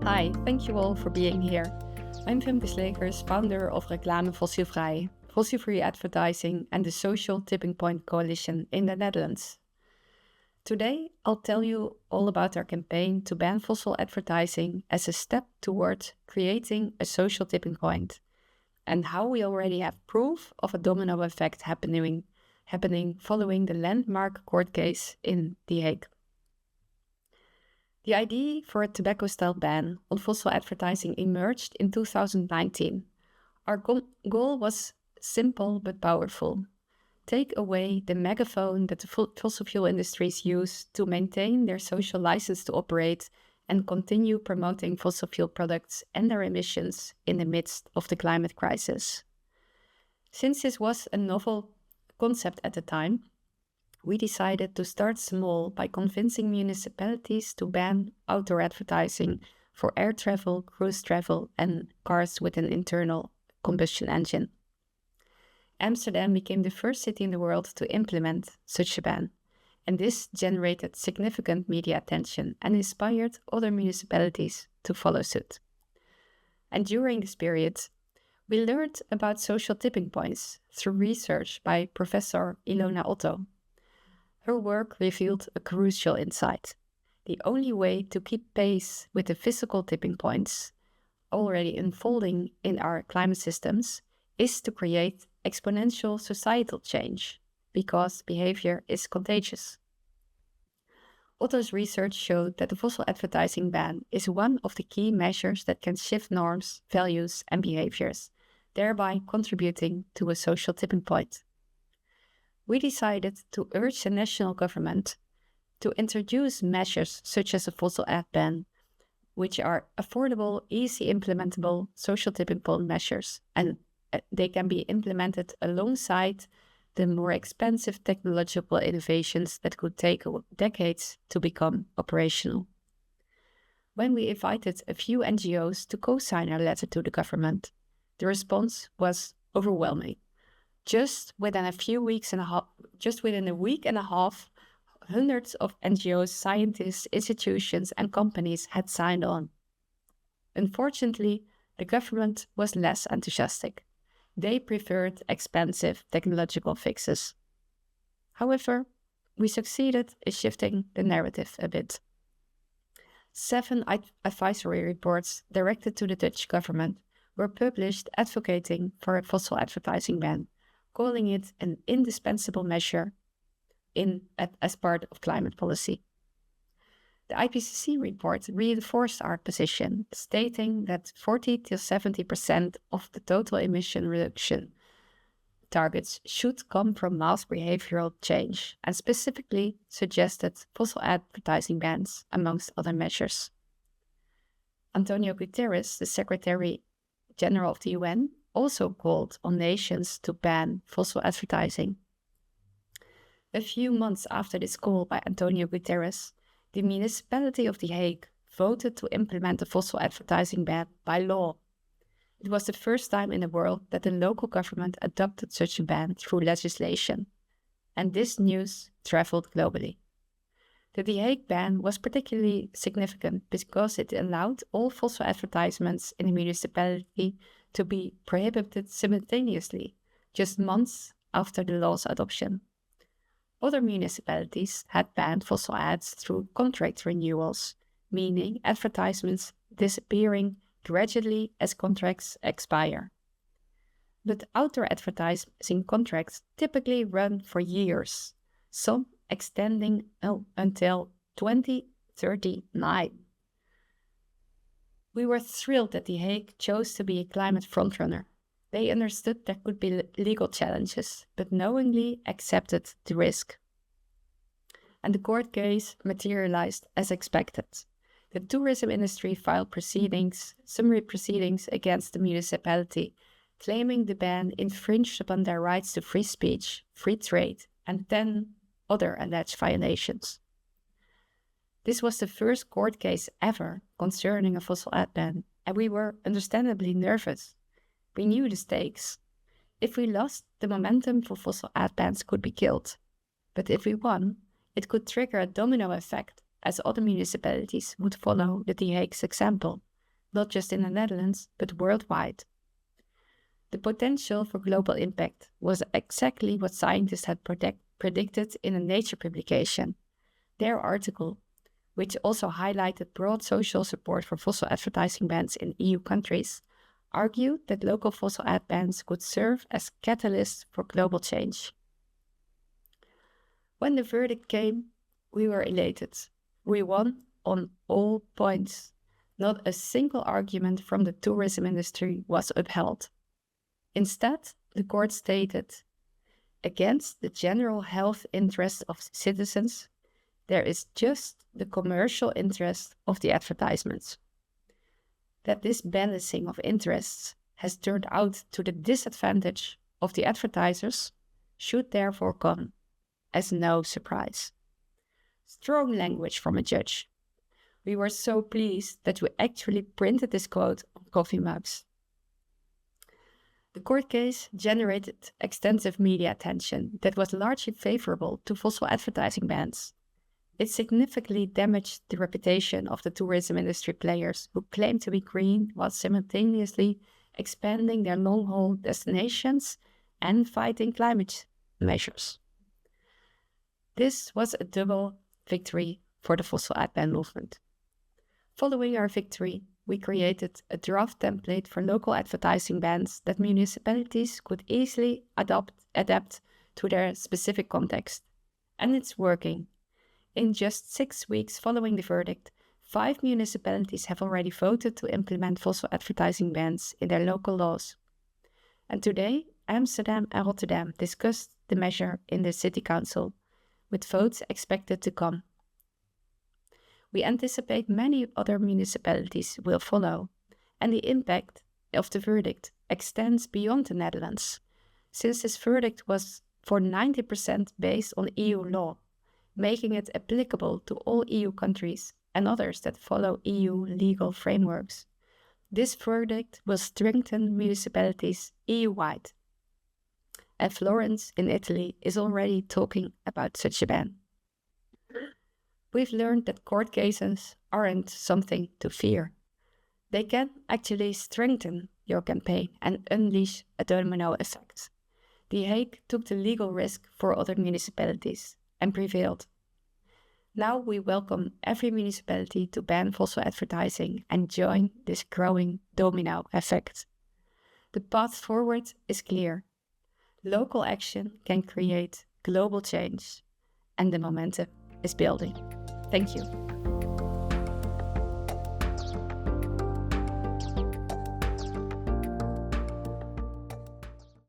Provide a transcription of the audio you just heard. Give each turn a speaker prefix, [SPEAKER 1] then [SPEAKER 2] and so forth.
[SPEAKER 1] Hi, thank you all for being here. I'm Femke Sleegers, founder of Reklame Fossielvrij, Fossilf Free Advertising and the Social Tipping Point Coalition in the Netherlands. Today, I'll tell you all about our campaign to ban fossil advertising as a step toward creating a social tipping point, and how we already have proof of a domino effect happening following the landmark court case in The Hague. The idea for a tobacco-style ban on fossil advertising emerged in 2019. Our goal was simple but powerful. Take away the megaphone that the fossil fuel industries use to maintain their social license to operate and continue promoting fossil fuel products and their emissions in the midst of the climate crisis. Since this was a novel concept at the time, we decided to start small by convincing municipalities to ban outdoor advertising for air travel, cruise travel, and cars with an internal combustion engine. Amsterdam became the first city in the world to implement such a ban, and this generated significant media attention and inspired other municipalities to follow suit. And during this period, we learned about social tipping points through research by Professor Ilona Otto. Her work revealed a crucial insight. The only way to keep pace with the physical tipping points already unfolding in our climate systems is to create exponential societal change, because behavior is contagious. Otto's research showed that the fossil advertising ban is one of the key measures that can shift norms, values, and behaviors, thereby contributing to a social tipping point. We decided to urge the national government to introduce measures such as a fossil ad ban, which are affordable, easy implementable social tipping point measures, and they can be implemented alongside the more expensive technological innovations that could take decades to become operational. When we invited a few NGOs to co-sign our letter to the government, the response was overwhelming. Just within a week and a half, hundreds of NGOs, scientists, institutions, and companies had signed on. Unfortunately, the government was less enthusiastic. They preferred expensive technological fixes. However, we succeeded in shifting the narrative a bit. 7 advisory reports directed to the Dutch government were published advocating for a fossil advertising ban, calling it an indispensable measure as part of climate policy. The IPCC report reinforced our position, stating that 40 to 70% of the total emission reduction targets should come from mass behavioral change, and specifically suggested fossil advertising bans, amongst other measures. Antonio Guterres, the Secretary General of the UN, also called on nations to ban fossil advertising. A few months after this call by Antonio Guterres, the municipality of The Hague voted to implement the fossil advertising ban by law. It was the first time in the world that the local government adopted such a ban through legislation, and this news traveled globally. The The Hague ban was particularly significant because it allowed all fossil advertisements in the municipality to be prohibited simultaneously, just months after the law's adoption. Other municipalities had banned fossil ads through contract renewals, meaning advertisements disappearing gradually as contracts expire. But outdoor advertising contracts typically run for years, some extending until 2039. We were thrilled that The Hague chose to be a climate frontrunner. They understood there could be legal challenges, but knowingly accepted the risk. And the court case materialized as expected. The tourism industry filed summary proceedings against the municipality, claiming the ban infringed upon their rights to free speech, free trade, and 10 other alleged violations. This was the first court case ever concerning a fossil ad ban, and we were understandably nervous. We knew the stakes. If we lost, the momentum for fossil ad bans could be killed. But if we won, it could trigger a domino effect, as other municipalities would follow the The Hague's example, not just in the Netherlands, but worldwide. The potential for global impact was exactly what scientists had predicted in a Nature publication. Their article, which also highlighted broad social support for fossil advertising bans in EU countries, argued that local fossil ad bans could serve as catalysts for global change. When the verdict came, we were elated. We won on all points. Not a single argument from the tourism industry was upheld. Instead, the court stated, against the general health interest of citizens, there is just the commercial interest of the advertisements. That this balancing of interests has turned out to the disadvantage of the advertisers should therefore come as no surprise. Strong language from a judge. We were so pleased that we actually printed this quote on coffee mugs. The court case generated extensive media attention that was largely favorable to fossil advertising bans. It significantly damaged the reputation of the tourism industry players who claim to be green while simultaneously expanding their long-haul destinations and fighting climate measures. This was a double victory for the fossil ad ban movement. Following our victory, we created a draft template for local advertising bans that municipalities could easily adapt to their specific context. And it's working. In just 6 weeks following the verdict, 5 municipalities have already voted to implement fossil advertising bans in their local laws. And today, Amsterdam and Rotterdam discussed the measure in the city council, with votes expected to come. We anticipate many other municipalities will follow, and the impact of the verdict extends beyond the Netherlands, since this verdict was for 90% based on EU law, making it applicable to all EU countries and others that follow EU legal frameworks. This verdict will strengthen municipalities EU-wide. And Florence in Italy is already talking about such a ban. We've learned that court cases aren't something to fear. They can actually strengthen your campaign and unleash a domino effect. The Hague took the legal risk for other municipalities and prevailed. Now we welcome every municipality to ban fossil advertising and join this growing domino effect. The path forward is clear. Local action can create global change, and the momentum is building. Thank you.